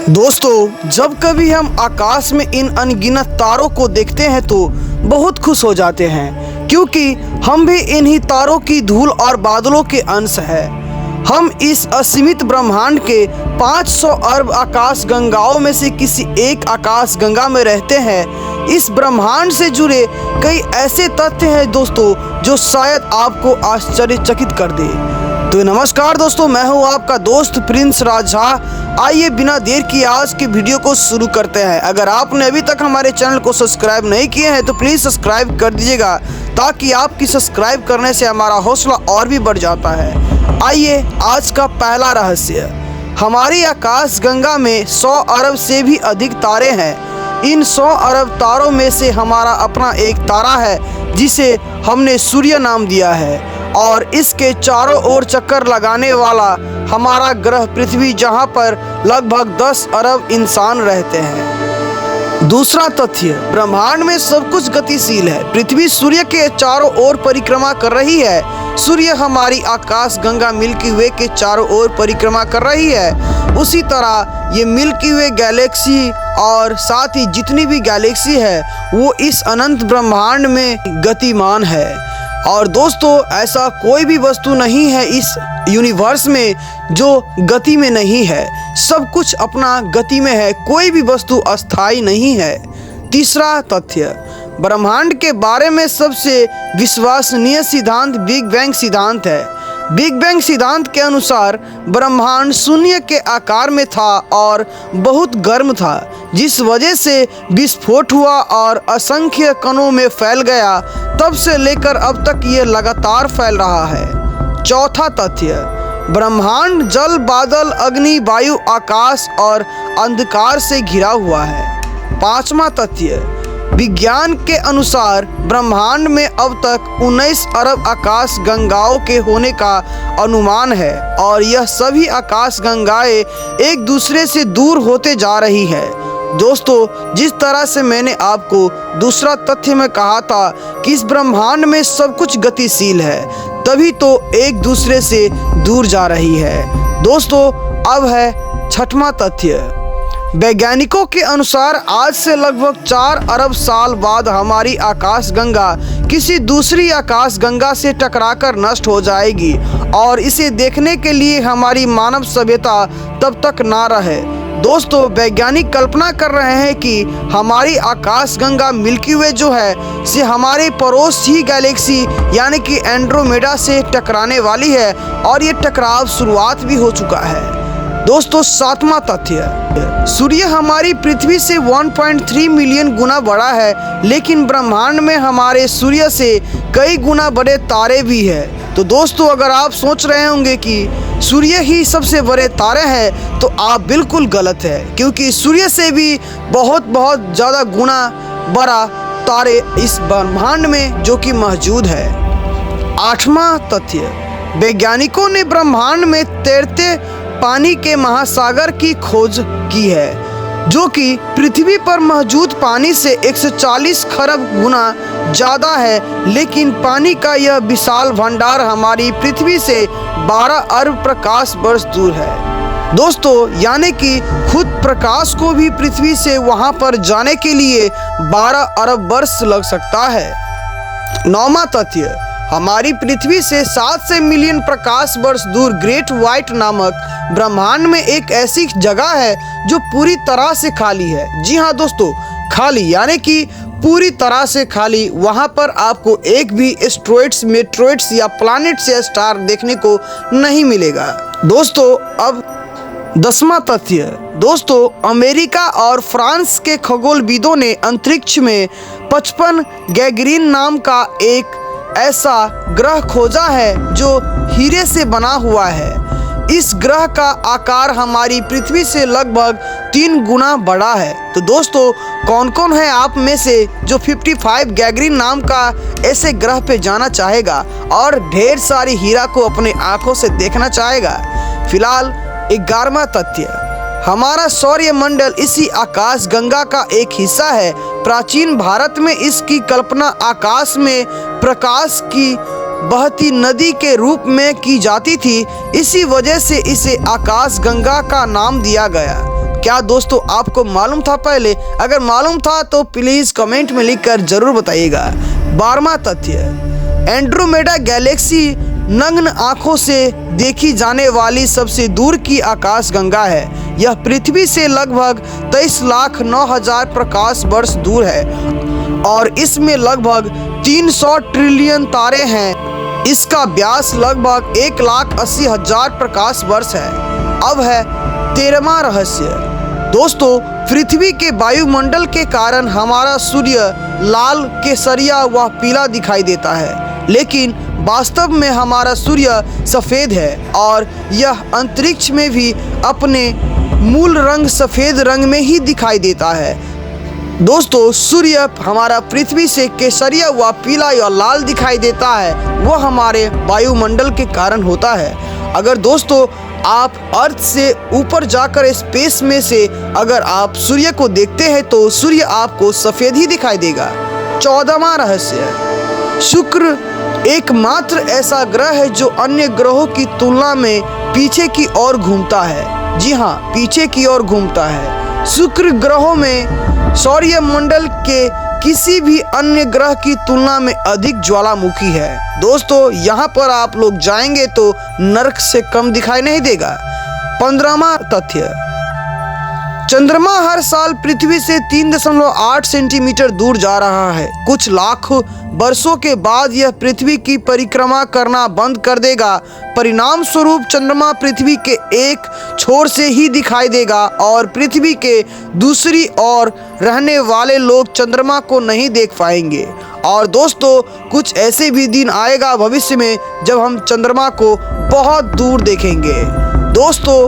दोस्तों, जब कभी हम आकाश में इन अनगिनत तारों को देखते हैं तो बहुत खुश हो जाते हैं, क्योंकि हम भी इन्हीं तारों की धूल और बादलों के अंश हैं। हम इस असीमित ब्रह्मांड के 500 अरब आकाश गंगाओं में से किसी एक आकाश गंगा में रहते हैं। इस ब्रह्मांड से जुड़े कई ऐसे तथ्य हैं दोस्तों, जो शायद आपको आश्चर्यचकित कर दे। तो नमस्कार दोस्तों, मैं हूं आपका दोस्त प्रिंस राज झा। आइए बिना देर किए आज की वीडियो को शुरू करते हैं। अगर आपने अभी तक हमारे चैनल को सब्सक्राइब नहीं किए हैं तो प्लीज़ सब्सक्राइब कर दीजिएगा, ताकि आपकी सब्सक्राइब करने से हमारा हौसला और भी बढ़ जाता है। आइए आज का पहला रहस्य। हमारी आकाश गंगा में 100 अरब से भी अधिक तारे हैं। इन 100 अरब तारों में से हमारा अपना एक तारा है, जिसे हमने सूर्य नाम दिया है, और इसके चारों ओर चक्कर लगाने वाला हमारा ग्रह पृथ्वी, जहां पर लगभग 10 अरब इंसान रहते हैं। दूसरा तथ्य, ब्रह्मांड में सब कुछ गतिशील है। पृथ्वी सूर्य के चारों ओर परिक्रमा कर रही है। सूर्य हमारी आकाश गंगा मिल्की वे के चारों ओर परिक्रमा कर रही है। उसी तरह ये मिल्की वे गैलेक्सी और साथ ही जितनी भी गैलेक्सी है वो इस अनंत ब्रह्मांड में गतिमान है। और दोस्तों, ऐसा कोई भी वस्तु नहीं है इस यूनिवर्स में जो गति में नहीं है। सब कुछ अपना गति में है, कोई भी वस्तु अस्थायी नहीं है। तीसरा तथ्य, ब्रह्मांड के बारे में सबसे विश्वसनीय सिद्धांत बिग बैंग सिद्धांत है। बिग बैंग सिद्धांत के अनुसार ब्रह्मांड शून्य के आकार में था और बहुत गर्म था, जिस वजह से विस्फोट हुआ और असंख्य कणों में फैल गया। तब से लेकर अब तक ये लगातार फैल रहा है। चौथा तथ्य, ब्रह्मांड जल, बादल, अग्नि, वायु, आकाश और अंधकार से घिरा हुआ है। पांचवा तथ्य, विज्ञान के अनुसार ब्रह्मांड में अब तक 19 अरब आकाश गंगाओं के होने का अनुमान है, और यह सभी आकाश गंगाएं एक दूसरे से दूर होते जा रही है। दोस्तों, जिस तरह से मैंने आपको दूसरा तथ्य में कहा था कि इस ब्रह्मांड में सब कुछ गतिशील है, तभी तो एक दूसरे से दूर जा रही है। दोस्तों, अब है छठवां तथ्य। वैज्ञानिकों के अनुसार आज से लगभग 4 अरब साल बाद हमारी आकाश गंगा किसी दूसरी आकाश गंगा से टकराकर नष्ट हो जाएगी, और इसे देखने के लिए हमारी मानव सभ्यता तब तक ना रहे। दोस्तों, वैज्ञानिक कल्पना कर रहे हैं कि हमारी आकाश गंगा मिल्की वे जो है से हमारे पड़ोस ही गैलेक्सी यानी कि एंड्रोमेडा से टकराने वाली है, और ये टकराव शुरुआत भी हो चुका है। दोस्तों, सातवां तथ्य, सूर्य हमारी पृथ्वी से 1.3 मिलियन गुना बड़ा है, लेकिन ब्रह्मांड में हमारे सूर्य से कई गुना बड़े तारे भी हैं। तो दोस्तों, अगर आप सोच रहे होंगे कि सूर्य ही सबसे बड़े तारे हैं, तो आप बिल्कुल गलत है, क्योंकि सूर्य से भी बहुत ज़्यादा गुना बड़ा तारे इस ब्रह्मांड में जो कि मौजूद है। आठवां तथ्य, वैज्ञानिकों ने ब्रह्मांड में तैरते पानी के महासागर की खोज की है, जो कि पृथ्वी पर मौजूद पानी से 140 खरब गुना ज़्यादा है। लेकिन पानी का यह विशाल भंडार हमारी पृथ्वी से 12 अरब प्रकाश वर्ष दूर है। दोस्तों, यानी कि खुद प्रकाश को भी पृथ्वी से वहां पर जाने के लिए 12 अरब वर्ष लग सकता है। नौवां तथ्य, हमारी पृथ्वी से 700 मिलियन प्रकाश वर्ष दूर ग्रेट व्हाइट नामक ब्रह्मांड में एक ऐसी जगह है जो पूरी तरह से खाली है। जी हाँ दोस्तों, खाली यानी कि पूरी तरह से खाली। वहाँ पर आपको एक भी एस्ट्रॉइड्स, मेट्रॉइड्स या प्लैनेट्स या स्टार देखने को नहीं मिलेगा। दोस्तों, अब 10वां तथ्य। दोस्तों, अमेरिका और फ्रांस के खगोलविदों ने अंतरिक्ष में 55 गैगरीन नाम का एक ऐसा ग्रह खोजा है जो हीरे से बना हुआ है। इस ग्रह का आकार हमारी पृथ्वी से लगभग 3 गुना बड़ा है। तो दोस्तों, कौन कौन है आप में से जो 55 गैगरीन नाम का ऐसे ग्रह पे जाना चाहेगा और ढेर सारी हीरा को अपने आंखों से देखना चाहेगा? फिलहाल 11वां तथ्य, हमारा सौरमंडल इसी आकाश गंगा का एक हिस्सा है। प्राचीन भारत में इसकी कल्पना आकाश में प्रकाश की बहती नदी के रूप में की जाती थी। इसी वजह से इसे आकाश गंगा का नाम दिया गया। क्या दोस्तों आपको मालूम था पहले? अगर मालूम था तो प्लीज कमेंट में लिखकर जरूर बताइएगा। 12वां तथ्य, एंड्रोमेडा गैलेक्सी नग्न आंखों से देखी जाने वाली सबसे दूर की आकाशगंगा है। यह पृथ्वी से लगभग 23,09,000 प्रकाश वर्ष दूर है और इसमें लगभग 300 ट्रिलियन तारे हैं। इसका व्यास लगभग 1,80,000 प्रकाश वर्ष है। अब है 13वां रहस्य। दोस्तों, पृथ्वी के वायुमंडल के कारण हमारा सूर्य लाल, केसरिया व पीला दिखाई देता है, लेकिन वास्तव में हमारा सूर्य सफ़ेद है और यह अंतरिक्ष में भी अपने मूल रंग सफ़ेद रंग में ही दिखाई देता है। दोस्तों, सूर्य हमारा पृथ्वी से केसरिया व पीला या लाल दिखाई देता है, वह हमारे वायुमंडल के कारण होता है। अगर दोस्तों आप अर्थ से ऊपर जाकर स्पेस में से अगर आप सूर्य को देखते हैं तो सूर्य आपको सफ़ेद ही दिखाई देगा। 14वां रहस्य, शुक्र एकमात्र ऐसा ग्रह है जो अन्य ग्रहों की तुलना में पीछे की ओर घूमता है। जी हाँ, पीछे की ओर घूमता है। शुक्र ग्रहों में सौरमंडल के किसी भी अन्य ग्रह की तुलना में अधिक ज्वालामुखी है। दोस्तों, यहाँ पर आप लोग जाएंगे तो नरक से कम दिखाई नहीं देगा। 15वां तथ्य, चंद्रमा हर साल पृथ्वी से 3.8 सेंटीमीटर दूर जा रहा है। कुछ लाख वर्षों के बाद यह पृथ्वी की परिक्रमा करना बंद कर देगा। परिणाम स्वरूप चंद्रमा पृथ्वी के एक छोर से ही दिखाई देगा और पृथ्वी के दूसरी ओर रहने वाले लोग चंद्रमा को नहीं देख पाएंगे। और दोस्तों, कुछ ऐसे भी दिन आएगा भविष्य में जब हम चंद्रमा को बहुत दूर देखेंगे। दोस्तों,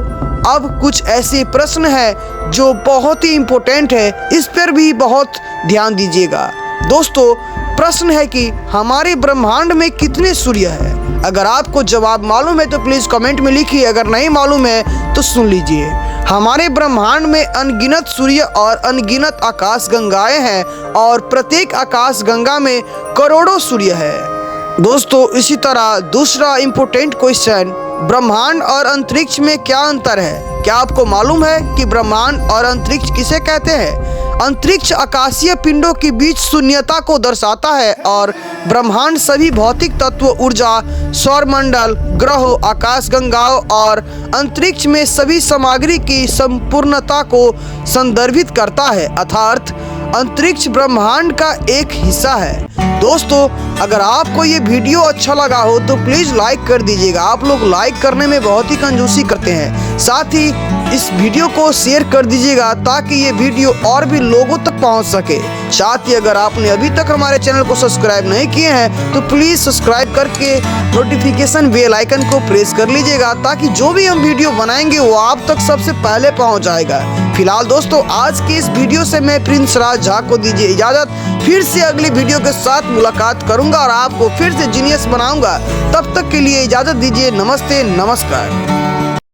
अब कुछ ऐसे प्रश्न हैं जो बहुत ही इम्पोर्टेंट है, इस पर भी बहुत ध्यान दीजिएगा। दोस्तों, प्रश्न है कि हमारे ब्रह्मांड में कितने सूर्य हैं? अगर आपको जवाब मालूम है तो प्लीज़ कमेंट में लिखिए, अगर नहीं मालूम है तो सुन लीजिए। हमारे ब्रह्मांड में अनगिनत सूर्य और अनगिनत आकाशगंगाएं हैं और प्रत्येक आकाशगंगा में करोड़ों सूर्य है। दोस्तों, इसी तरह दूसरा इम्पोर्टेंट क्वेश्चन, ब्रह्मांड और अंतरिक्ष में क्या अंतर है? क्या आपको मालूम है कि ब्रह्मांड और अंतरिक्ष किसे कहते हैं? अंतरिक्ष आकाशीय पिंडों के बीच शून्यता को दर्शाता है और ब्रह्मांड सभी भौतिक तत्व, ऊर्जा, सौरमंडल, ग्रहों, आकाशगंगाओं और अंतरिक्ष में सभी सामग्री की संपूर्णता को संदर्भित करता है, अर्थात अंतरिक्ष ब्रह्मांड का एक हिस्सा है। दोस्तों, अगर आपको ये वीडियो अच्छा लगा हो तो प्लीज़ लाइक कर दीजिएगा। आप लोग लाइक करने में बहुत ही कंजूसी करते हैं। साथ ही इस वीडियो को शेयर कर दीजिएगा ताकि ये वीडियो और भी लोगों तक पहुंच सके। साथ ही अगर आपने अभी तक हमारे चैनल को सब्सक्राइब नहीं किए हैं तो प्लीज़ सब्सक्राइब करके नोटिफिकेशन बेल आइकन को प्रेस कर लीजिएगा ताकि जो भी हम वीडियो बनाएंगे वो आप तक सबसे पहले पहुँच जाएगा। फिलहाल दोस्तों, आज की इस वीडियो से मैं प्रिंस राज झा को दीजिए इजाज़त। फिर से अगली वीडियो के साथ मुलाकात करूंगा और आपको फिर से जीनियस बनाऊंगा। तब तक के लिए इजाज़त दीजिए। नमस्ते, नमस्कार।